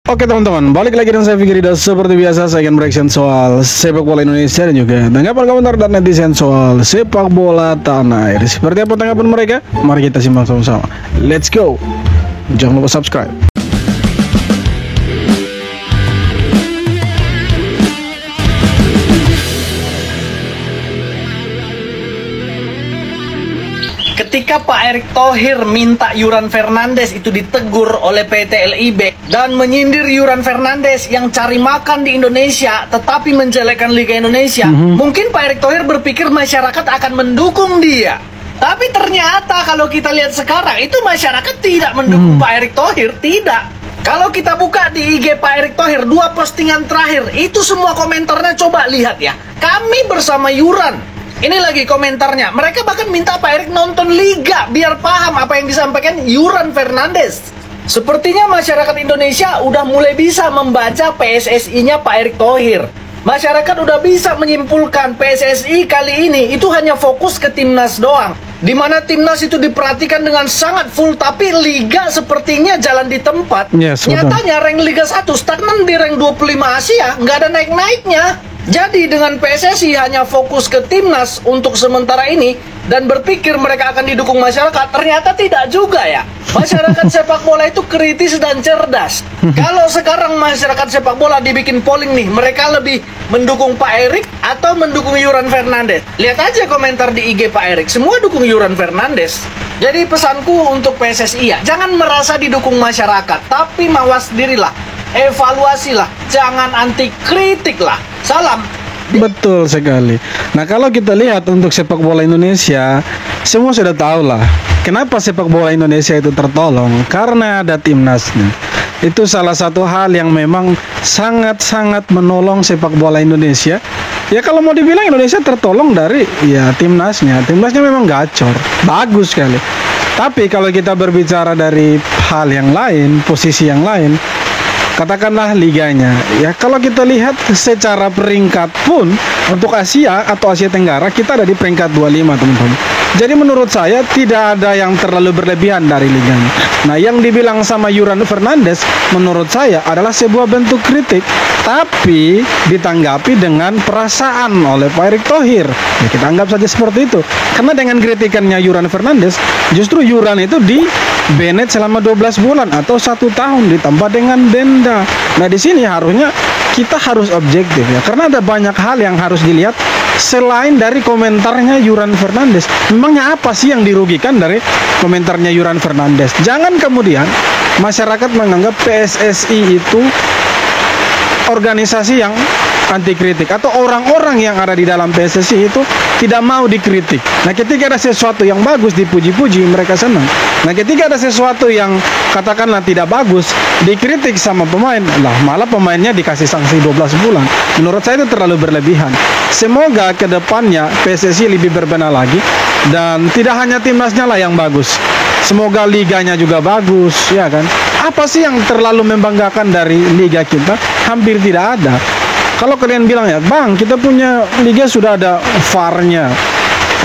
Oke teman-teman, balik lagi dengan saya Fikri. Dan seperti biasa saya akan bereaction soal sepak bola Indonesia dan juga tanggapan komentar dan netizen soal sepak bola tanah air. Seperti apa tanggapan mereka? Mari kita simak sama-sama. Let's go. Jangan lupa subscribe. Ketika Pak Erick Thohir minta Yuran Fernandes itu ditegur oleh PT LIB dan menyindir Yuran Fernandes yang cari makan di Indonesia tetapi menjelekkan Liga Indonesia, mungkin Pak Erick Thohir berpikir masyarakat akan mendukung dia. Tapi ternyata kalau kita lihat sekarang itu masyarakat tidak mendukung Pak Erick Thohir, tidak. Kalau kita buka di IG Pak Erick Thohir, 2 postingan terakhir, itu semua komentarnya coba lihat ya. Kami bersama Yuran. Ini lagi komentarnya. Mereka bahkan minta Pak Erick nonton Liga biar paham apa yang disampaikan Yuran Fernandes. Sepertinya masyarakat Indonesia udah mulai bisa membaca PSSI-nya Pak Erick Thohir. Masyarakat udah bisa menyimpulkan PSSI kali ini itu hanya fokus ke timnas doang. Dimana timnas itu diperhatikan dengan sangat full, tapi Liga sepertinya jalan di tempat. Yes, nyatanya rank Liga 1 stagnan di rank 25 Asia, nggak ada naik-naiknya. Jadi dengan PSSI hanya fokus ke timnas untuk sementara ini dan berpikir mereka akan didukung masyarakat, ternyata tidak juga ya. Masyarakat sepak bola itu kritis dan cerdas. Kalau sekarang masyarakat sepak bola dibikin polling nih, mereka lebih mendukung Pak Erick atau mendukung Yuran Fernandes? Lihat aja komentar di IG Pak Erick, semua dukung Yuran Fernandes. Jadi pesanku untuk PSSI ya, jangan merasa didukung masyarakat, tapi mawas dirilah, evaluasilah, jangan anti kritik lah. Salam. Betul sekali. Nah kalau kita lihat untuk sepak bola Indonesia, semua sudah tahu lah kenapa sepak bola Indonesia itu tertolong, karena ada timnasnya. Itu salah satu hal yang memang sangat-sangat menolong sepak bola Indonesia. Ya kalau mau dibilang Indonesia tertolong dari ya timnasnya. Timnasnya memang gacor, bagus sekali. Tapi kalau kita berbicara dari hal yang lain, posisi yang lain, katakanlah liganya. Ya kalau kita lihat secara peringkat pun untuk Asia atau Asia Tenggara kita ada di peringkat 25 teman-teman. Jadi menurut saya tidak ada yang terlalu berlebihan dari liganya. Nah yang dibilang sama Yuran Fernandes menurut saya adalah sebuah bentuk kritik, tapi ditanggapi dengan perasaan oleh Pak Erick Thohir. Ya kita anggap saja seperti itu. Karena dengan kritikannya Yuran Fernandes, justru Yuran itu di-banned selama 12 bulan atau 1 tahun ditambah dengan denda. Nah di sini harusnya kita harus objektif ya, karena ada banyak hal yang harus dilihat selain dari komentarnya Yuran Fernandes. Memangnya apa sih yang dirugikan dari komentarnya Yuran Fernandes? Jangan kemudian masyarakat menganggap PSSI itu organisasi yang anti kritik atau orang-orang yang ada di dalam PSSI itu tidak mau dikritik. Nah ketika ada sesuatu yang bagus dipuji-puji, mereka senang. Nah ketika ada sesuatu yang katakanlah tidak bagus dikritik sama pemain, lah malah pemainnya dikasih sanksi 12 bulan. Menurut saya itu terlalu berlebihan. Semoga kedepannya PSSI lebih berbenah lagi dan tidak hanya timnasnya lah yang bagus. Semoga liganya juga bagus, ya kan? Apa sih yang terlalu membanggakan dari liga kita? Hampir tidak ada. Kalau kalian bilang ya, Bang, kita punya liga sudah ada VAR-nya,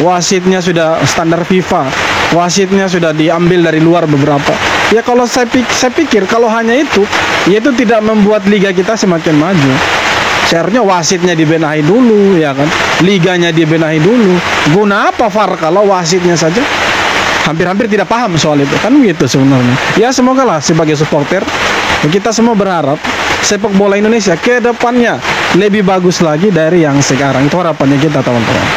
wasitnya sudah standar FIFA, wasitnya sudah diambil dari luar beberapa. Ya kalau saya pikir kalau hanya itu, ya itu tidak membuat liga kita semakin maju. Seharusnya wasitnya dibenahi dulu, ya kan? Liganya dibenahi dulu. Guna apa VAR kalau wasitnya saja? Hampir-hampir tidak paham soal itu, kan gitu sebenarnya. Ya semoga lah sebagai supporter kita semua berharap sepak bola Indonesia ke depannya lebih bagus lagi dari yang sekarang. Itu harapannya kita teman-teman.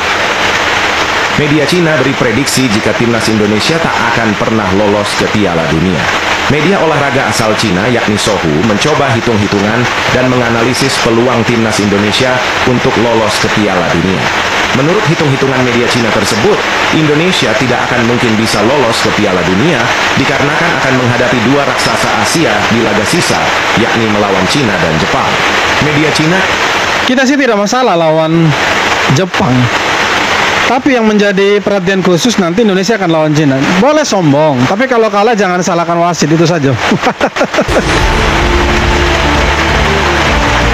Media Cina beri prediksi jika timnas Indonesia tak akan pernah lolos ke Piala Dunia. Media olahraga asal Cina yakni Sohu mencoba hitung-hitungan dan menganalisis peluang timnas Indonesia untuk lolos ke Piala Dunia. Menurut hitung-hitungan media Cina tersebut, Indonesia tidak akan mungkin bisa lolos ke Piala Dunia dikarenakan akan menghadapi 2 raksasa Asia di laga sisa, yakni melawan Cina dan Jepang. Media Cina, kita sih tidak masalah lawan Jepang. Tapi yang menjadi perhatian khusus nanti Indonesia akan lawan Cina. Boleh sombong, tapi kalau kalah jangan salahkan wasit, itu saja.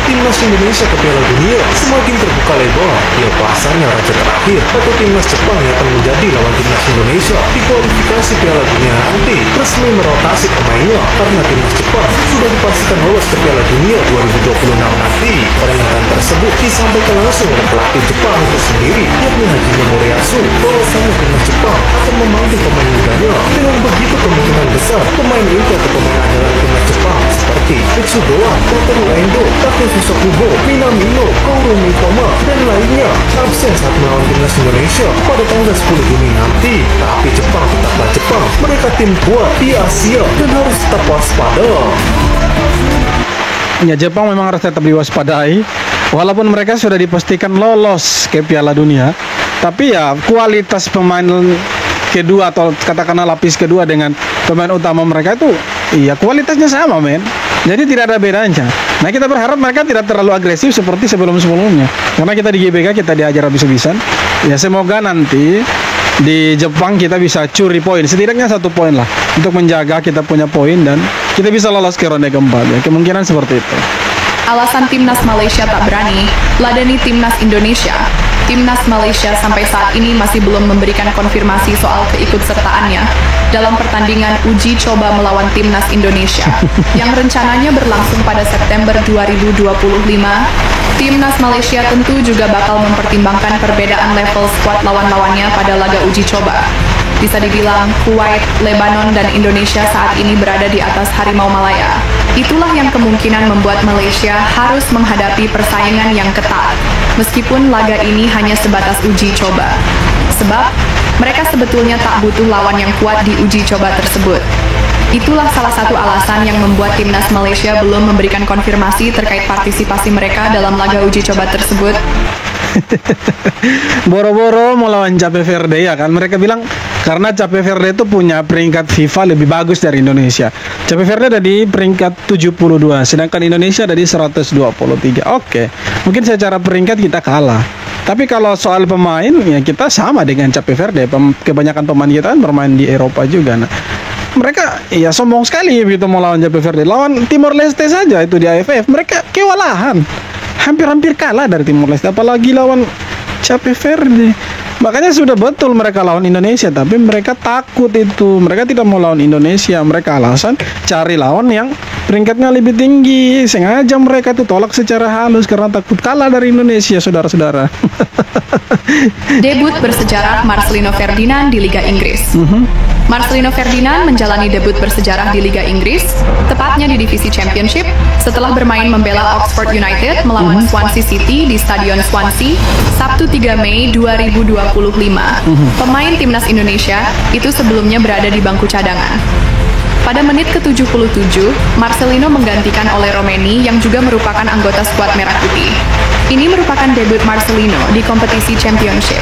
timnas Indonesia ke Piala Dunia semakin terbuka lebar. Pasarnya raja terakhir atau timnas Jepang yang akan menjadi lawan timnas Indonesia di kualifikasi Piala Dunia nanti resmi merotasi pemainnya karena timnas Jepang sudah dipastikan lolos ke Piala Dunia 2026 nanti. Pernyataan tersebut disampaikan langsung oleh pelatih Jepang itu sendiri, yakni Hajime Moriyasu, bahwasanya timnas Jepang akan memanggil pemain mudanya. Dengan begitu kemungkinan besar pemain inti atau pemain andalan timnas Jepang seperti Mitsudoa, Wataru Endo, Takefusa Kubo, Minamino, Kaoru Mitoma, dan lainnya absen saat melawan timnas Indonesia pada tanggal 10 Juni nanti. Tapi Jepang tetaplah Jepang, mereka tim kuat di Asia dan harus tetap waspada. Ya, Jepang memang harus tetap diwaspadai. Walaupun mereka sudah dipastikan lolos ke Piala Dunia, tapi ya kualitas pemain kedua atau katakanlah lapis kedua dengan pemain utama mereka itu iya kualitasnya sama, men. Jadi tidak ada bedanya. Nah, kita berharap mereka tidak terlalu agresif seperti sebelum-sebelumnya. Karena kita di GBK kita diajar habis-habisan. Ya, semoga nanti di Jepang kita bisa curi poin, setidaknya 1 poin lah, untuk menjaga kita punya poin dan kita bisa lolos ke ronde keempat. Ya, kemungkinan seperti itu. Alasan timnas Malaysia tak berani ladeni timnas Indonesia. Timnas Malaysia sampai saat ini masih belum memberikan konfirmasi soal keikutsertaannya dalam pertandingan uji coba melawan timnas Indonesia yang rencananya berlangsung pada September 2025. Timnas Malaysia tentu juga bakal mempertimbangkan perbedaan level skuad lawan-lawannya pada laga uji coba. Bisa dibilang Kuwait, Lebanon, dan Indonesia saat ini berada di atas Harimau Malaya. Itulah yang kemungkinan membuat Malaysia harus menghadapi persaingan yang ketat, meskipun laga ini hanya sebatas uji coba. Sebab, mereka sebetulnya tak butuh lawan yang kuat di uji coba tersebut. Itulah salah satu alasan yang membuat timnas Malaysia belum memberikan konfirmasi terkait partisipasi mereka dalam laga uji coba tersebut. Boro-boro mau lawan Cape Verde ya kan, mereka bilang karena Cape Verde itu punya peringkat FIFA lebih bagus dari Indonesia. Cape Verde ada di peringkat 72, sedangkan Indonesia ada di 123. Oke, mungkin secara peringkat kita kalah, tapi kalau soal pemain ya kita sama dengan Cape Verde. Kebanyakan pemain kita kan bermain di Eropa juga. Nah, mereka ya sombong sekali begitu mau lawan Cape Verde. Lawan Timor Leste saja itu di AFF mereka kewalahan, hampir-hampir kalah dari Timor Leste, apalagi lawan Cape Verde. Makanya sudah betul mereka lawan Indonesia, tapi mereka takut itu. Mereka tidak mau lawan Indonesia. Mereka alasan cari lawan yang peringkatnya lebih tinggi. Sengaja mereka itu tolak secara halus karena takut kalah dari Indonesia, saudara-saudara. Debut bersejarah Marcelino Ferdinand di Liga Inggris. Marcelino Ferdinand menjalani debut bersejarah di Liga Inggris, tepatnya di divisi Championship, setelah bermain membela Oxford United melawan Swansea City di Stadion Swansea, Sabtu 3 Mei 2025. Pemain timnas Indonesia itu sebelumnya berada di bangku cadangan. Pada menit ke-77, Marcelino menggantikan oleh Romeni yang juga merupakan anggota skuad Merah Putih. Ini merupakan debut Marcelino di kompetisi Championship.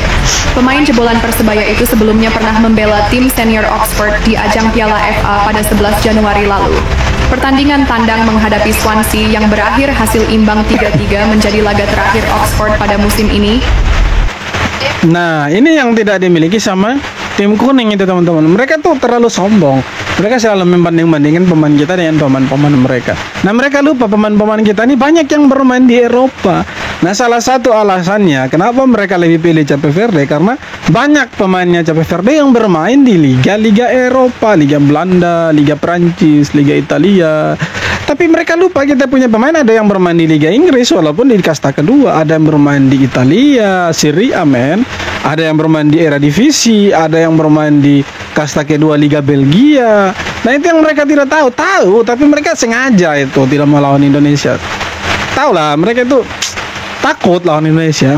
Pemain jebolan Persebaya itu sebelumnya pernah membela tim senior Oxford di ajang Piala FA pada 11 Januari lalu. Pertandingan tandang menghadapi Swansea yang berakhir hasil imbang 3-3 menjadi laga terakhir Oxford pada musim ini. Nah, ini yang tidak dimiliki sama tim kuning itu, teman-teman. Mereka tuh terlalu sombong. Mereka selalu membanding-bandingkan pemain kita dengan pemain-pemain mereka. Nah, mereka lupa pemain-pemain kita ini banyak yang bermain di Eropa. Nah, salah satu alasannya kenapa mereka lebih pilih Cape Verde, karena banyak pemainnya Cape Verde yang bermain di liga-liga Eropa, Liga Belanda, Liga Prancis, Liga Italia. Tapi mereka lupa kita punya pemain ada yang bermain di Liga Inggris walaupun di kasta kedua, ada yang bermain di Italia, Serie A, men. Ada yang bermain di Eredivisie, ada yang bermain di kasta kedua Liga Belgia. Nah, itu yang mereka tidak tahu, tapi mereka sengaja itu tidak melawan Indonesia. Tahu lah, mereka itu takut lawan Indonesia.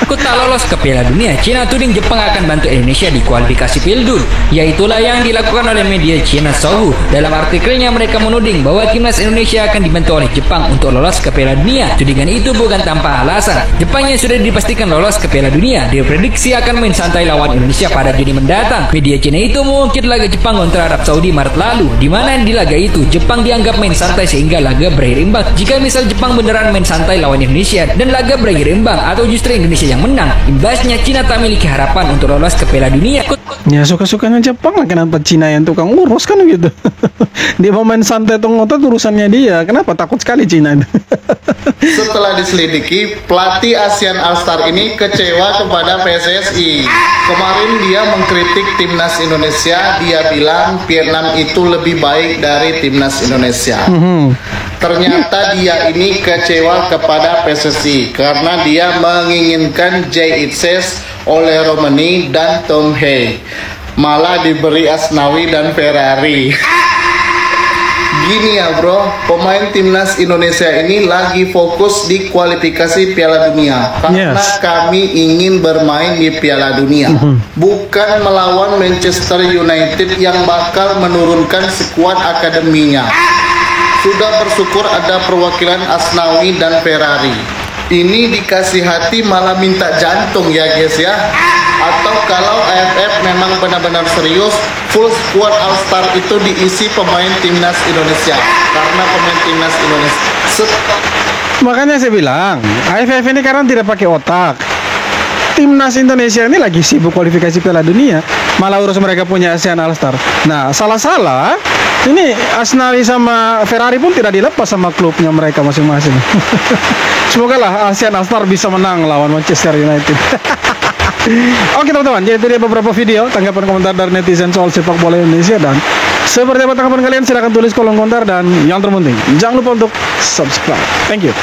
Ikut tak lolos ke Piala Dunia, Cina tuding Jepang akan bantu Indonesia di kualifikasi Pildun. Yaitulah yang dilakukan oleh media Cina Sohu. Dalam artikelnya mereka menuding bahwa timnas Indonesia akan dibantu oleh Jepang untuk lolos ke Piala Dunia. Tudingan itu bukan tanpa alasan. Jepang yang sudah dipastikan lolos ke Piala Dunia diprediksi akan main santai lawan Indonesia pada Juni mendatang. Media Cina itu mengungkit laga Jepang kontra Arab Saudi Maret lalu, di mana di laga itu Jepang dianggap main santai sehingga laga berakhir imbang. Jika misal Jepang beneran main santai lawan Indonesia dan laga berakhir imbang atau justru Indonesia yang yang menang. Imbasnya Cina tak memiliki harapan untuk lolos ke Piala Dunia. Ya suka-sukanya Jepang lah, kenapa Cina yang tukang urus kan gitu. Dia mau main santai atau ngotot urusannya dia. Kenapa takut sekali Cina itu? Setelah diselidiki, pelatih ASEAN All-Star ini kecewa kepada PSSI. Kemarin dia mengkritik timnas Indonesia, dia bilang Vietnam itu lebih baik dari timnas Indonesia. Ternyata dia ini kecewa kepada PSSI karena dia menginginkan Jay Itzes, Ole Romani, dan Tom Hei. Malah diberi Asnawi dan Ferrari. Gini ya bro, pemain timnas Indonesia ini lagi fokus di kualifikasi Piala Dunia karena kami ingin bermain di Piala Dunia, bukan melawan Manchester United yang bakal menurunkan skuad akademinya. Sudah bersyukur ada perwakilan Asnawi dan Ferrari. Ini dikasih hati malah minta jantung ya guys ya. Atau kalau AFF memang benar-benar serius, full squad All-Star itu diisi pemain timnas Indonesia. Karena pemain timnas Indonesia Makanya saya bilang, AFF ini karena tidak pakai otak. Timnas Indonesia ini lagi sibuk kualifikasi Piala Dunia, malah urus mereka punya ASEAN All-Star. Nah, salah-salah ini Asnawi sama Ferrari pun tidak dilepas sama klubnya mereka masing-masing. Semoga lah ASEAN All-Star bisa menang lawan Manchester United. Oke teman-teman, jadi itu dia beberapa video tanggapan komentar dari netizen soal sepak bola Indonesia. Dan seperti apa tanggapan kalian, silahkan tulis kolom komentar. Dan yang terpenting, jangan lupa untuk subscribe. Thank you.